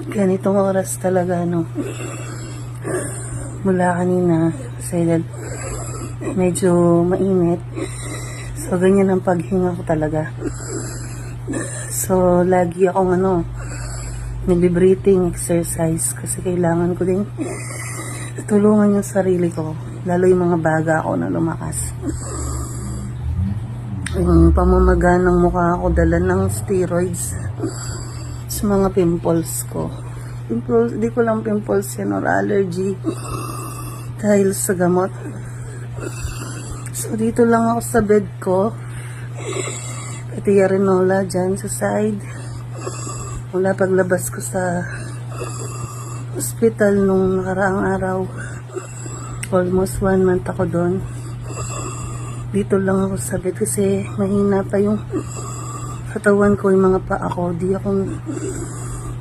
Ganitong oras talaga, no? Mula kanina, kasi medyo mainit. So, ganyan ang paghinga ko talaga. So, lagi akong nag-breathing exercise kasi kailangan ko din tulungan yung sarili ko. Lalo yung mga baga ako na lumakas. Yung pamamaga ng mukha ko, dala ng steroids sa mga pimples ko. Pimples, di ko lang pimples yan or allergy dahil sa gamot. So, dito lang ako sa bed ko. Pati Arenola dyan sa side. Mula paglabas ko sa hospital nung nakaraang araw. Almost 1 month ako doon. Dito lang ako sa bed kasi mahina pa yung katawan ko, yung mga paa ko. Di ako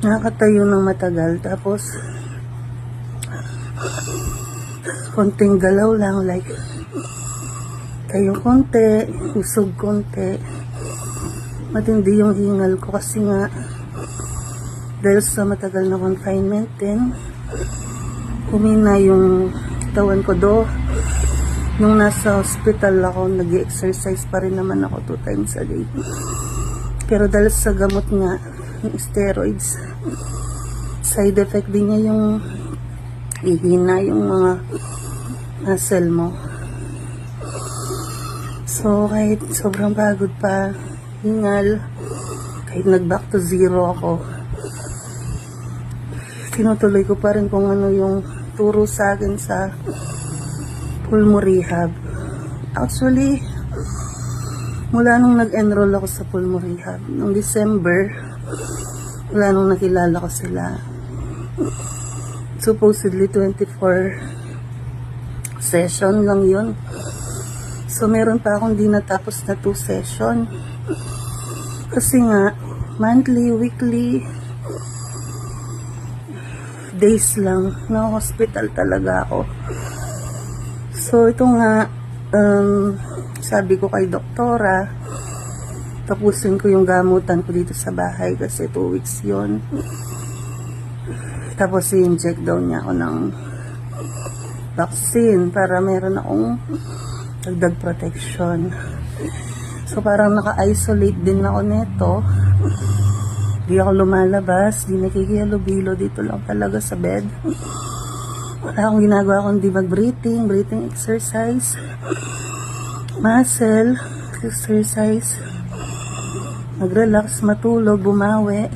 nakatayo ng matagal. Tapos, konting galaw lang, like, tayo konti, usog konti. Matindi yung hingal ko kasi nga, dahil sa matagal na confinement din, humina yung katawan ko do. Nung nasa hospital ako, nag-exercise pa rin naman ako 2 times a day. Pero dahil sa gamot nga, yung steroids, side effect din niya yung ihina yung mga muscle mo. So, kahit sobrang pagod pa, hingal, kahit nag-back to zero ako, tinutuloy ko pa rin kung ano yung turo sa akin sa pulmo rehab. Actually, mula nung nag-enroll ako sa pulmo rehab, noong December, mula nung nakilala ko sila, supposedly 24 session lang yun. So, meron pa akong di natapos na 2 session. Kasi nga, monthly, weekly, days lang, na hospital talaga ako. So, ito nga, sabi ko kay doktora, tapusin ko yung gamutan ko dito sa bahay kasi 2 weeks yon. Tapos, i-inject daw niya ako ng vaccine para meron akong dagdag protection. So, parang naka-isolate din ako neto. Di ako lumalabas, di nakikihalubilo, dito lang talaga sa bed. Wala akong ginagawa kundi breathing exercise, muscle exercise, mag-relax, matulog, bumawi,